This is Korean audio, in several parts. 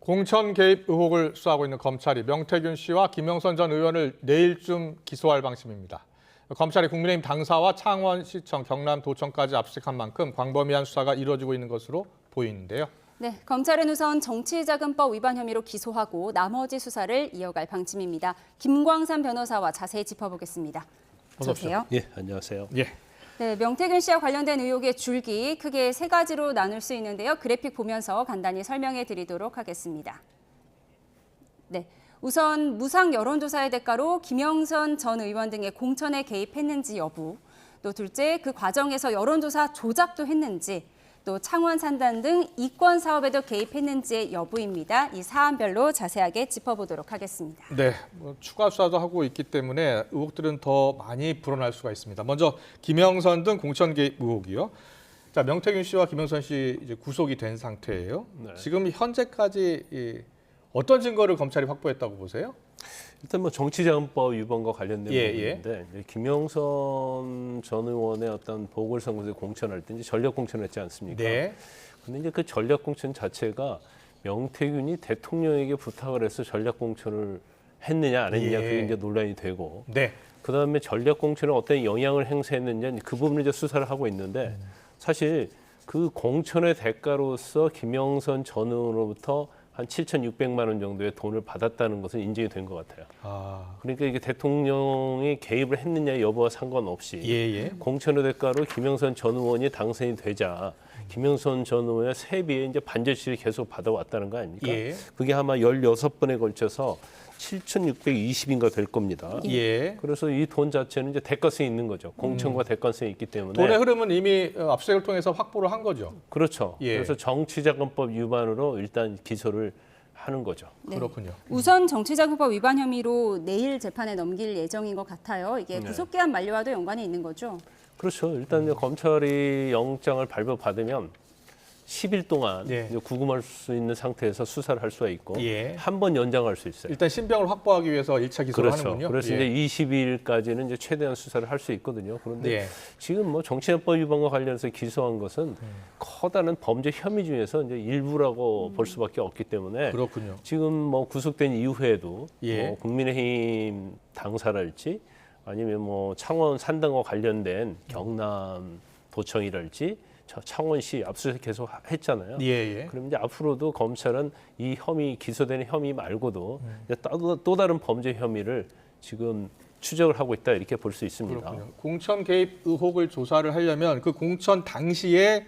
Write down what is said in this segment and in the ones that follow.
공천 개입 의혹을 수사하고 있는 검찰이 명태균 씨와 김영선 전 의원을 내일쯤 기소할 방침입니다. 검찰이 국민의힘 당사와 창원시청, 경남도청까지 압수수색한 만큼 광범위한 수사가 이루어지고 있는 것으로 보이는데요. 네, 검찰은 우선 정치자금법 위반 혐의로 기소하고 나머지 수사를 이어갈 방침입니다. 김광삼 변호사와 자세히 짚어보겠습니다. 어서 오세요. 예, 안녕하세요. 예. 네, 명태균 씨와 관련된 의혹의 줄기 크게 세 가지로 나눌 수 있는데요. 그래픽 보면서 간단히 설명해 드리도록 하겠습니다. 네, 우선 무상 여론조사의 대가로 김영선 전 의원 등의 공천에 개입했는지 여부, 또 둘째 그 과정에서 여론조사 조작도 했는지, 또 창원 산단 등 이권 사업에도 개입했는지의 여부입니다. 이 사안별로 자세하게 짚어보도록 하겠습니다. 네, 추가 수사도 하고 있기 때문에 의혹들은 더 많이 불어날 수가 있습니다. 먼저 김영선 등 공천 개입 의혹이요. 자, 명태균 씨와 김영선 씨 이제 구속이 된 상태예요. 네. 지금 현재까지 어떤 증거를 검찰이 확보했다고 보세요? 일단 뭐 정치자금법 위반과 관련된 예, 부분인데 김영선 전 의원의 어떤 보궐선거에 공천할 때 이제 전략 공천했지 않습니까? 네. 근데 이제 그 전략 공천 자체가 명태균이 대통령에게 부탁을 해서 전략 공천을 했느냐 안 했느냐 예. 그게 이제 논란이 되고 네. 그다음에 전략 공천에 어떤 영향을 행사했느냐 그 부분을 이제 수사를 하고 있는데 사실 그 공천의 대가로서 김영선 전 의원으로부터 한 7,600만 원 정도의 돈을 받았다는 것은 인정이 된 것 같아요. 그러니까 이게 대통령이 개입을 했느냐 여부와 상관없이 예. 공천의 대가로 김영선 전 의원이 당선이 되자 김영선 전 의원의 세비에 이제 반절치를 계속 받아왔다는 거 아닙니까? 예. 그게 아마 16번에 걸쳐서 7,620인가 될 겁니다. 예. 그래서 이 돈 자체는 이제 대가성이 있는 거죠. 공천과 대가성이 있기 때문에. 돈의 흐름은 이미 압수수색을 통해서 확보를 한 거죠. 그렇죠. 예. 그래서 정치자금법 위반으로 일단 기소를 하는 거죠. 네. 그렇군요. 우선 정치자금법 위반 혐의로 내일 재판에 넘길 예정인 것 같아요. 이게 네. 구속기한 만료와도 연관이 있는 거죠? 그렇죠. 일단 이제 검찰이 영장을 발부받으면 10일 동안 예. 이제 구금할 수 있는 상태에서 수사를 할 수가 있고 예. 한 번 연장할 수 있어요. 일단 신병을 확보하기 위해서 1차 기소를 그렇죠. 하는군요. 그래서 예. 이제 20일까지는 이제 최대한 수사를 할 수 있거든요. 그런데 예. 지금 뭐 정치자금법 위반과 관련해서 기소한 것은 커다란 범죄 혐의 중에서 이제 일부라고 볼 수밖에 없기 때문에 그렇군요. 지금 뭐 구속된 이후에도 예. 뭐 국민의힘 당사랄지 아니면 뭐 창원 산단과 관련된 경남 도청이랄지 창원시 압수수색 계속 했잖아요. 예. 그럼 이제 앞으로도 검찰은 이 혐의 기소되는 혐의 말고도 이제 또 다른 범죄 혐의를 지금 추적을 하고 있다 이렇게 볼 수 있습니다. 그렇군요. 공천 개입 의혹을 조사를 하려면 그 공천 당시에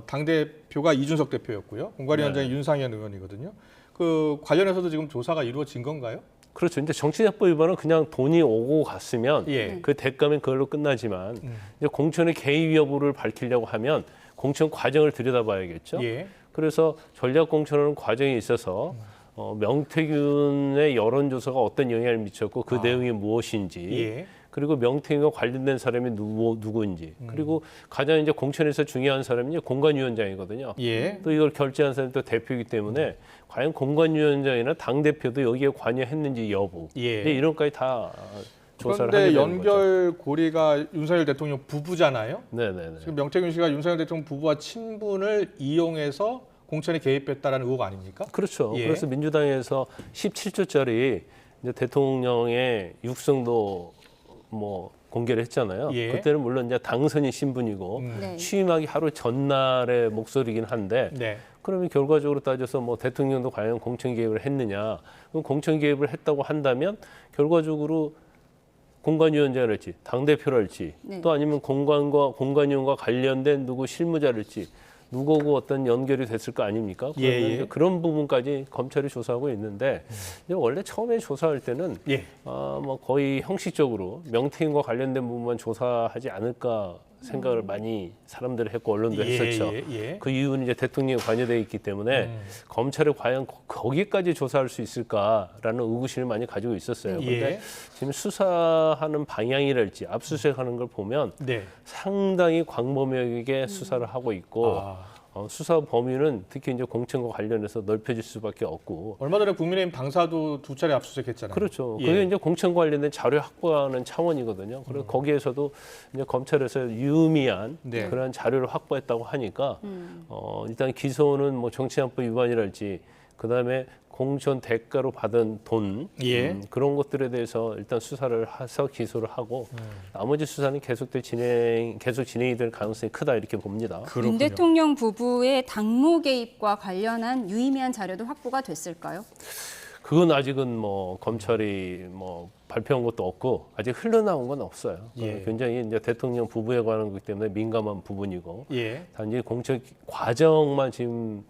당 대표가 이준석 대표였고요. 공관위원장이 네. 윤상현 의원이거든요. 그 관련해서도 지금 조사가 이루어진 건가요? 그렇죠. 이제 정치자금법 위반은 그냥 돈이 오고 갔으면 예. 그 대가면 그걸로 끝나지만 이제 공천의 개입 여부를 밝히려고 하면 공천 과정을 들여다봐야겠죠. 예. 그래서 전략 공천하는 과정에 있어서 명태균의 여론조사가 어떤 영향을 미쳤고 그 내용이 무엇인지 예. 그리고 명태균과 관련된 사람이 누구인지 그리고 가장 이제 공천에서 중요한 사람이 이제 공관위원장이거든요. 예. 또 이걸 결재한 사람이 또 대표이기 때문에 과연 공관위원장이나 당 대표도 여기에 관여했는지 여부 예. 이제 이런 것까지 다 조사를 하게 그런데 되는 거죠. 연결고리가 윤석열 대통령 부부잖아요. 네네네. 지금 명태균 씨가 윤석열 대통령 부부와 친분을 이용해서 공천에 개입했다라는 의혹 아닙니까? 그렇죠. 예. 그래서 민주당에서 17조짜리 이제 대통령의 육성도 뭐 공개를 했잖아요. 예. 그때는 물론 이제 당선인 신분이고 네. 취임하기 하루 전날의 목소리긴 한데 네. 그러면 결과적으로 따져서 뭐 대통령도 과연 공천 개입을 했느냐? 그럼 공천 개입을 했다고 한다면 결과적으로 공관위원장이랄지 당대표랄지 네. 또 아니면 공관위원과 관련된 누구 실무자랄지 누구하고 어떤 연결이 됐을 거 아닙니까? 그러면 예. 이제 그런 부분까지 검찰이 조사하고 있는데 이제 원래 처음에 조사할 때는 예. 뭐 거의 형식적으로 명태균과 관련된 부분만 조사하지 않을까 생각을 많이 사람들이 했고 언론도 했었죠. 예. 그 이유는 이제 대통령이 관여되어 있기 때문에 검찰이 과연 거기까지 조사할 수 있을까라는 의구심을 많이 가지고 있었어요. 그런데 예. 지금 수사하는 방향이랄지 압수수색하는 걸 보면 네. 상당히 광범위하게 수사를 하고 있고 수사 범위는 특히 이제 공천과 관련해서 넓혀질 수밖에 없고. 얼마 전에 국민의힘 당사도 두 차례 압수수색했잖아요. 그렇죠. 예. 그게 이제 공천과 관련된 자료 확보하는 차원이거든요. 그래서 거기에서도 이제 검찰에서 유의미한 네. 그런 자료를 확보했다고 하니까 일단 기소는 뭐 정치자금법 위반이랄지 그다음에 공천 대가로 받은 돈 예. 그런 것들에 대해서 일단 수사를 해서 기소를 하고 나머지 수사는 계속 진행이 될 가능성이 크다 이렇게 봅니다. 윤 대통령 부부의 당무 개입과 관련한 유의미한 자료도 확보가 됐을까요? 그건 아직은 뭐 검찰이 뭐 발표한 것도 없고 아직 흘러나온 건 없어요. 예. 굉장히 이제 대통령 부부에 관한 거기 때문에 민감한 부분이고 예. 단지 공천 과정만 지금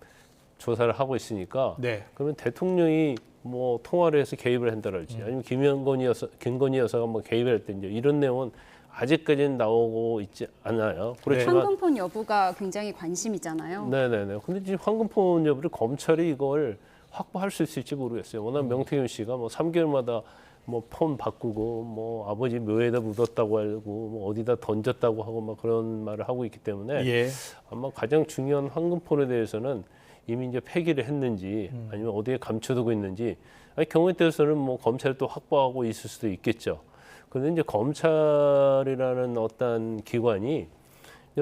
조사를 하고 있으니까 네. 그러면 대통령이 뭐 통화를 해서 개입을 한다랄지 아니면 김건희 여사가 뭐 개입을 했든지 이런 내용은 아직까지는 나오고 있지 않아요. 그렇지만 황금폰 여부가 굉장히 관심이잖아요. 네네네. 근데 지금 황금폰 여부를 검찰이 이걸 확보할 수 있을지 모르겠어요. 워낙 명태균 씨가 뭐 3개월마다 뭐 폰 바꾸고 뭐 아버지 묘에다 묻었다고 하고 뭐 어디다 던졌다고 하고 막 그런 말을 하고 있기 때문에 예. 아마 가장 중요한 황금폰에 대해서는 이미 이제 폐기를 했는지 아니면 어디에 감춰두고 있는지 아니, 경우에 따라서는 뭐 검찰이 또 확보하고 있을 수도 있겠죠. 그런데 이제 검찰이라는 어떤 기관이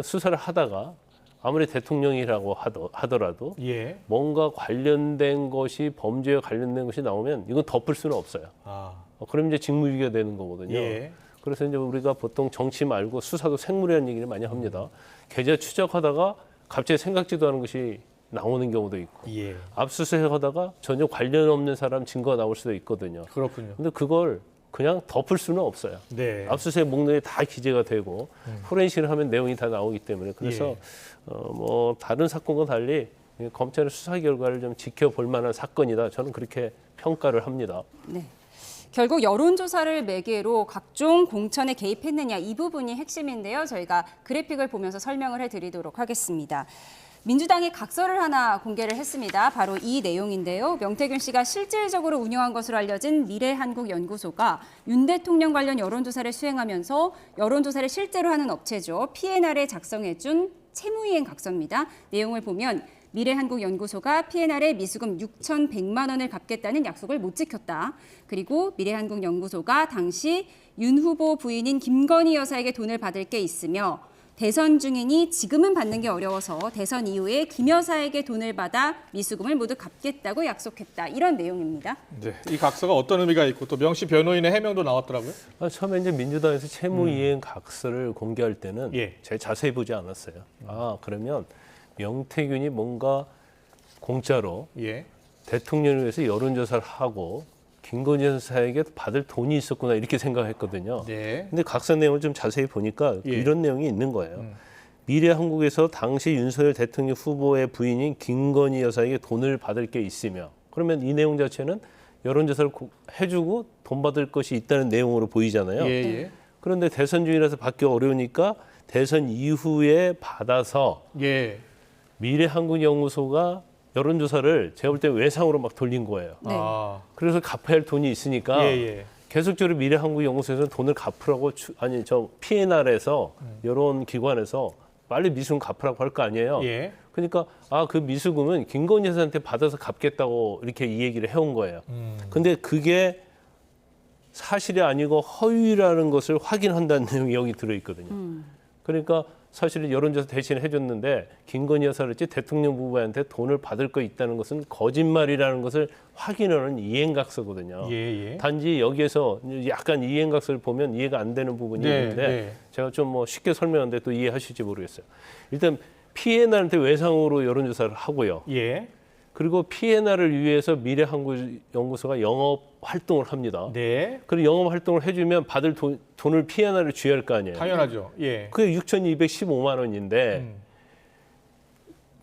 수사를 하다가 아무리 대통령이라고 하더라도 예. 뭔가 관련된 것이 범죄와 관련된 것이 나오면 이건 덮을 수는 없어요. 아. 그럼 이제 직무유기가 되는 거거든요. 예. 그래서 이제 우리가 보통 정치 말고 수사도 생물이라는 얘기를 많이 합니다. 계좌 추적하다가 갑자기 생각지도 않은 것이 나오는 경우도 있고 예. 압수수색하다가 전혀 관련 없는 사람 증거가 나올 수도 있거든요. 그렇군요. 근데 그걸 그냥 덮을 수는 없어요. 네. 압수수색 목록에 다 기재가 되고 포렌식을 하면 내용이 다 나오기 때문에 그래서 예. 뭐 다른 사건과 달리 검찰의 수사 결과를 좀 지켜볼 만한 사건이다. 저는 그렇게 평가를 합니다. 네. 결국 여론조사를 매개로 각종 공천에 개입했느냐 이 부분이 핵심인데요. 저희가 그래픽을 보면서 설명을 해드리도록 하겠습니다. 민주당이 각서를 하나 공개를 했습니다. 바로 이 내용인데요. 명태균 씨가 실질적으로 운영한 것으로 알려진 미래한국연구소가 윤 대통령 관련 여론조사를 수행하면서 여론조사를 실제로 하는 업체죠. P&R에 작성해준 채무이행 각서입니다. 내용을 보면 미래한국연구소가 P&R에 미수금 6,100만 원을 갚겠다는 약속을 못 지켰다. 그리고 미래한국연구소가 당시 윤 후보 부인인 김건희 여사에게 돈을 받을 게 있으며 대선 중이니 지금은 받는 게 어려워서 대선 이후에 김 여사에게 돈을 받아 미수금을 모두 갚겠다고 약속했다. 이런 내용입니다. 네. 이 각서가 어떤 의미가 있고 또 명시 변호인의 해명도 나왔더라고요. 처음에 이제 민주당에서 채무이행 각서를 공개할 때는 예. 제가 자세히 보지 않았어요. 아 그러면 명태균이 뭔가 공짜로 예. 대통령을 위해서 여론조사를 하고 김건희 여사에게 받을 돈이 있었구나 이렇게 생각했거든요. 네. 근데 각서 내용을 좀 자세히 보니까 예. 이런 내용이 있는 거예요. 미래한국에서 당시 윤석열 대통령 후보의 부인인 김건희 여사에게 돈을 받을 게 있으며 그러면 이 내용 자체는 여론조사를 해주고 돈 받을 것이 있다는 내용으로 보이잖아요. 예. 예. 그런데 대선 중이라서 받기 어려우니까 대선 이후에 받아서 예. 미래한국연구소가 여론조사를 제가 볼 때 외상으로 막 돌린 거예요. 네. 아. 그래서 갚아야 할 돈이 있으니까 예. 예. 계속적으로 미래한국연구소에서는 돈을 갚으라고 저 P&R에서 여론 기관에서 빨리 미수금 갚으라고 할 거 아니에요. 예. 그러니까 그 미수금은 김건희 여사한테 받아서 갚겠다고 이렇게 이 얘기를 해온 거예요. 근데 그게 사실이 아니고 허위라는 것을 확인한다는 내용이 여기 들어있거든요. 그러니까 사실은 여론조사 대신 해줬는데 김건희 여사랄지 대통령 부부한테 돈을 받을 거 있다는 것은 거짓말이라는 것을 확인하는 이행각서거든요. 예. 예. 단지 여기에서 약간 이행각서를 보면 이해가 안 되는 부분이 네, 있는데 네. 제가 좀 뭐 쉽게 설명하는데 또 이해하실지 모르겠어요. 일단 P&R한테 외상으로 여론조사를 하고요. 예. 그리고 P&R을 위해서 미래한국연구소가 영업 활동을 합니다. 네. 그리고 영업 활동을 해주면 받을 돈을 P&R을 쥐어야 할 거 아니에요. 당연하죠. 예. 그게 6,215만 원인데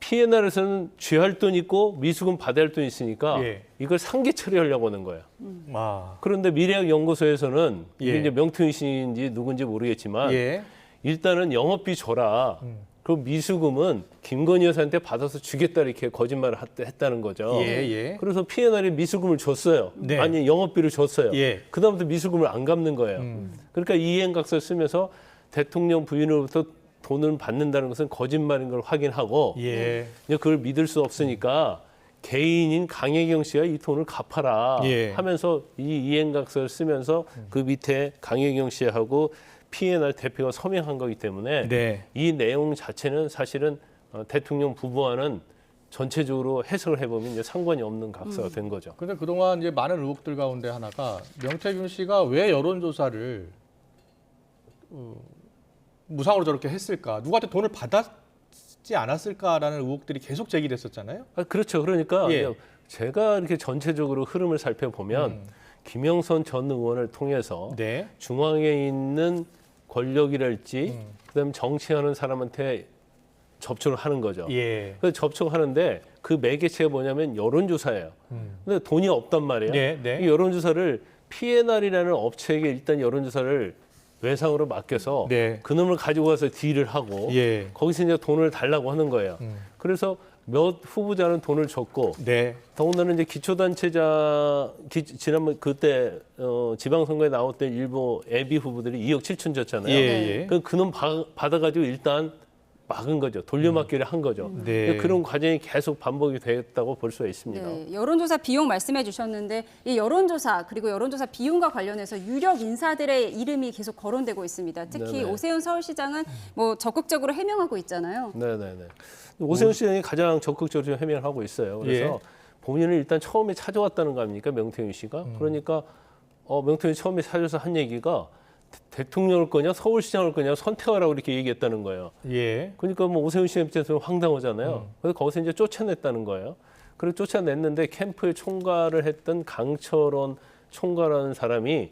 P&R에서는 쥐할 돈 있고 미수금 받아야 할 돈 있으니까 예. 이걸 상계 처리하려고 하는 거예요. 아. 그런데 미래연구소에서는 이게 예. 이제 명태균 씨인지 누군지 모르겠지만 예. 일단은 영업비 줘라. 그 미수금은 김건희 여사한테 받아서 주겠다 이렇게 거짓말을 했다는 거죠. 예. 그래서 P&R이 미수금을 줬어요. 네. 아니 영업비를 줬어요. 예. 그다음부터 미수금을 안 갚는 거예요. 그러니까 이행각서를 쓰면서 대통령 부인으로부터 돈을 받는다는 것은 거짓말인 걸 확인하고 예. 이제 그걸 믿을 수 없으니까 개인인 강혜경 씨가 이 돈을 갚아라 예. 하면서 이 이행각서를 쓰면서 그 밑에 강혜경 씨하고 P&R 대표가 서명한 거기 때문에 네. 이 내용 자체는 사실은 대통령 부부와는 전체적으로 해석을 해보면 이제 상관이 없는 각서가 된 거죠. 근데 그동안 이제 많은 의혹들 가운데 하나가 명태균 씨가 왜 여론조사를 무상으로 저렇게 했을까? 누구한테 돈을 받았지 않았을까라는 의혹들이 계속 제기됐었잖아요. 그렇죠. 그러니까 예. 제가 이렇게 전체적으로 흐름을 살펴보면 김영선 전 의원을 통해서 네. 중앙에 있는 권력이랄지 그다음에 정치하는 사람한테 접촉을 하는 거죠. 예. 그래서 접촉하는데 그 매개체가 뭐냐면 여론조사예요. 근데 돈이 없단 말이에요. 네, 네. 이 여론조사를 P&R이라는 업체에게 일단 여론조사를 외상으로 맡겨서 네. 그놈을 가지고 가서 딜을 하고 예. 거기서 이제 돈을 달라고 하는 거예요. 그래서 몇 후보자는 돈을 줬고 네. 더군다나 이제 기초단체장 지난번 그때 지방선거에 나왔던 일부 예비 후보들이 2억 7천 줬잖아요. 예, 예. 그놈 받아가지고 일단 막은 거죠. 돌려막기를 한 거죠. 네. 그런 과정이 계속 반복이 됐다고 볼 수가 있습니다. 네, 여론조사 비용 말씀해 주셨는데 이 여론조사 그리고 여론조사 비용과 관련해서 유력 인사들의 이름이 계속 거론되고 있습니다. 특히 네네. 오세훈 서울시장은 뭐 적극적으로 해명하고 있잖아요. 네네네. 오세훈 시장이 가장 적극적으로 해명을 하고 있어요. 그래서 예. 본인을 일단 처음에 찾아왔다는 거 아닙니까, 명태균 씨가? 그러니까 명태균이 처음에 찾아서 한 얘기가 대통령을 거냐 서울시장을 거냐 선택하라고 이렇게 얘기했다는 거예요. 예. 그러니까 뭐 오세훈 시장 입장에서는 황당하잖아요. 그래서 거기서 이제 쫓아냈다는 거예요. 그리고 쫓아냈는데 캠프에 총괄을 했던 강철원 총괄하는 사람이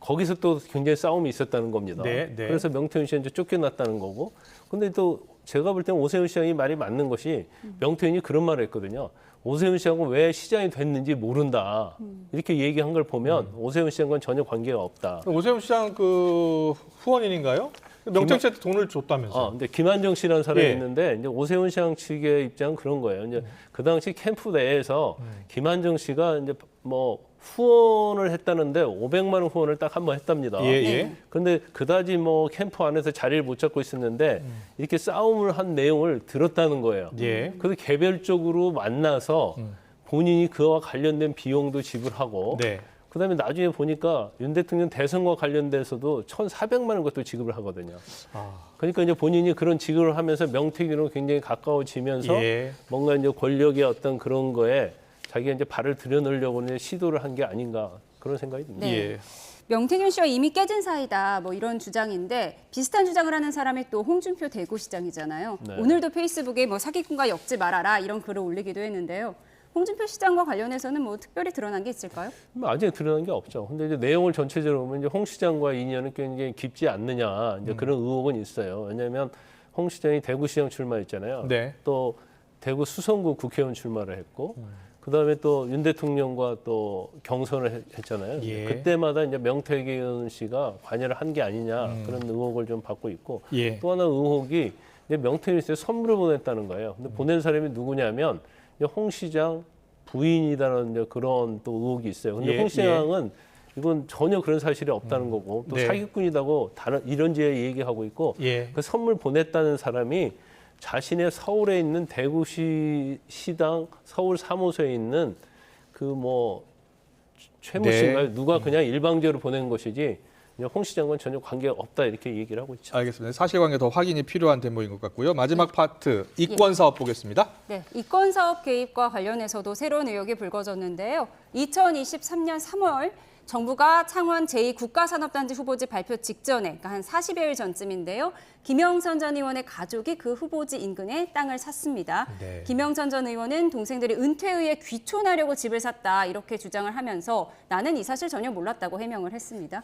거기서 또 굉장히 싸움이 있었다는 겁니다. 네, 네. 그래서 명태균 씨가 이제 쫓겨났다는 거고. 근데 또 제가 볼 때는 오세훈 시장이 말이 맞는 것이 명태균이 그런 말을 했거든요. 오세훈 시장은 왜 시장이 됐는지 모른다. 이렇게 얘기한 걸 보면 오세훈 시장과는 전혀 관계가 없다. 오세훈 시장 그 후원인인가요? 명태균 씨한테 돈을 줬다면서요? 근데 김한정 씨라는 사람이 예. 있는데 이제 오세훈 시장 측의 입장은 그런 거예요. 이제 그 당시 캠프 내에서 김한정 씨가 이제 뭐 후원을 했다는데 500만 원 후원을 딱 한 번 했답니다. 예, 예. 그런데 그다지 뭐 캠프 안에서 자리를 못 잡고 있었는데 이렇게 싸움을 한 내용을 들었다는 거예요. 예. 그래서 개별적으로 만나서 본인이 그와 관련된 비용도 지불하고 네. 그다음에 나중에 보니까 윤 대통령 대선과 관련돼서도 1,400만 원 것도 지급을 하거든요. 아. 그러니까 이제 본인이 그런 지급을 하면서 명태균으로 굉장히 가까워지면서 예. 뭔가 이제 권력의 어떤 그런 거에 자기가 이제 발을 들여놓으려고 시도를 한 게 아닌가 그런 생각이 듭니다. 네. 예. 명태균 씨와 이미 깨진 사이다 뭐 이런 주장인데 비슷한 주장을 하는 사람이 또 홍준표 대구시장이잖아요. 네. 오늘도 페이스북에 뭐 사기꾼과 엮지 말아라 이런 글을 올리기도 했는데요. 홍준표 시장과 관련해서는 뭐 특별히 드러난 게 있을까요? 아직 드러난 게 없죠. 근데 이제 내용을 전체적으로 보면 이제 홍 시장과의 인연은 굉장히 깊지 않느냐 이제 그런 의혹은 있어요. 왜냐하면 홍 시장이 대구시장 출마했잖아요. 네. 또 대구 수성구 국회의원 출마를 했고 그다음에 또 윤 대통령과 또 경선을 했잖아요. 예. 그때마다 이제 명태균 씨가 관여를 한 게 아니냐 그런 의혹을 좀 받고 있고 예. 또 하나 의혹이 이제 명태균 씨에 선물을 보냈다는 거예요. 근데 보낸 사람이 누구냐면 이제 홍 시장 부인이라는 이제 그런 또 의혹이 있어요. 근데 예, 홍 시장은 이건 전혀 그런 사실이 없다는 거고 또 네. 사기꾼이라고 다른 이런저런 얘기하고 있고 예. 그 선물 보냈다는 사람이 자신의 서울에 있는 대구시 시당 서울 사무소에 있는 그 뭐 최모 네. 씨인가요? 누가 그냥 일방적으로 보낸 것이지 그냥 홍 시장과는 전혀 관계가 없다 이렇게 얘기를 하고 있죠. 알겠습니다. 사실관계 더 확인이 필요한 대목인 것 같고요. 마지막 파트 이권 사업 보겠습니다. 네, 이권 사업 개입과 관련해서도 새로운 의혹이 불거졌는데요. 2023년 3월 정부가 창원 제2국가산업단지 후보지 발표 직전에, 그러니까 한 40여일 전쯤인데요. 김영선 전 의원의 가족이 그 후보지 인근에 땅을 샀습니다. 네. 김영선 전 의원은 동생들이 은퇴 후에 귀촌하려고 집을 샀다 이렇게 주장을 하면서 나는 이 사실 전혀 몰랐다고 해명을 했습니다.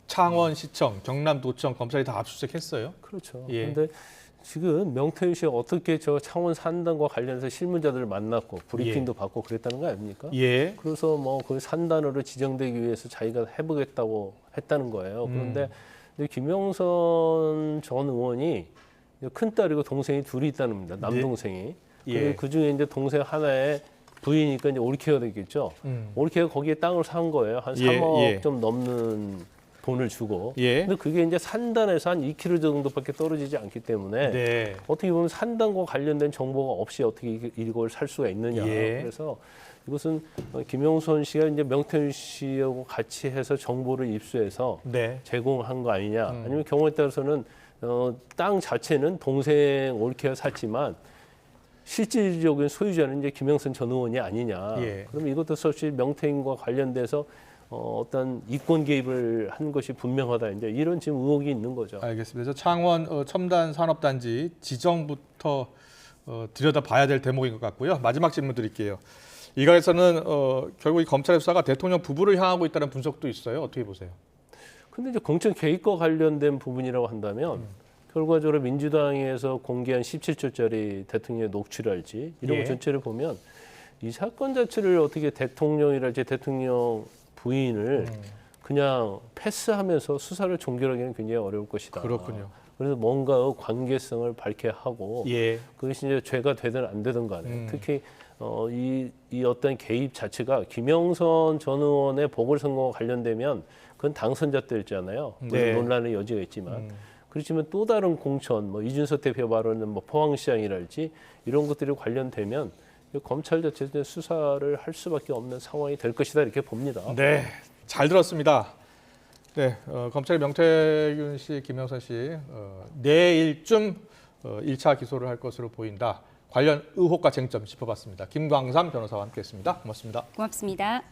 창원시청, 경남도청 검찰이 다 압수수색했어요. 그렇죠. 예. 그런데 지금 명태균 씨가 어떻게 저 창원 산단과 관련해서 실무자들을 만났고 브리핑도 받고 그랬다는 거 아닙니까? 예. 그래서 뭐 그 산단으로 지정되기 위해서 자기가 해보겠다고 했다는 거예요. 그런데 이제 김영선 전 의원이 큰 딸이고 동생이 둘이 있다는 겁니다. 남동생이. 예. 그리고 그 중에 이제 동생 하나의 부인이니까 이제 올케어가 되겠죠. 올케어가 거기에 땅을 산 거예요. 한 3억 예. 좀 넘는 돈을 주고. 예. 근데 그게 이제 산단에서 한 2km 정도밖에 떨어지지 않기 때문에 네. 어떻게 보면 산단과 관련된 정보가 없이 어떻게 이걸 살 수가 있느냐. 예. 그래서 이것은 김영선 씨가 이제 명태균 씨하고 같이 해서 정보를 입수해서 네. 제공한 거 아니냐. 아니면 경우에 따라서는 땅 자체는 동생 올케가 샀지만 실질적인 소유자는 이제 김영선 전 의원이 아니냐. 예. 그러면 이것도 사실 명태균과 관련돼서 어떤 이권 개입을 한 것이 분명하다. 이제 이런 지금 의혹이 있는 거죠. 알겠습니다. 창원 첨단 산업단지 지정부터 들여다봐야 될 대목인 것 같고요. 마지막 질문 드릴게요. 일각에서는 결국 이 검찰의 수사가 대통령 부부를 향하고 있다는 분석도 있어요. 어떻게 보세요? 근데 이제 공천 개입과 관련된 부분이라고 한다면 결과적으로 민주당에서 공개한 17초짜리 대통령의 녹취랄지 이런 예. 것 전체를 보면 이 사건 자체를 어떻게 대통령이랄지 대통령 부인을 그냥 패스하면서 수사를 종결하기는 굉장히 어려울 것이다. 그렇군요. 그래서 뭔가 관계성을 밝게 하고 예. 그것이 이제 죄가 되든 안 되든 간에 특히 이 어떤 개입 자체가 김영선 전 의원의 보궐선거와 관련되면 그건 당선자 때였잖아요. 물론 네. 논란의 여지가 있지만 그렇지만 또 다른 공천, 뭐 이준석 대표 발언은 뭐 포항시장이랄지 이런 것들이 관련되면 검찰 자체에서 수사를 할 수밖에 없는 상황이 될 것이다 이렇게 봅니다. 네, 잘 들었습니다. 네, 검찰이 명태균 씨, 김영선 씨 내일쯤 1차 기소를 할 것으로 보인다. 관련 의혹과 쟁점 짚어봤습니다. 김광삼 변호사와 함께했습니다. 고맙습니다. 고맙습니다.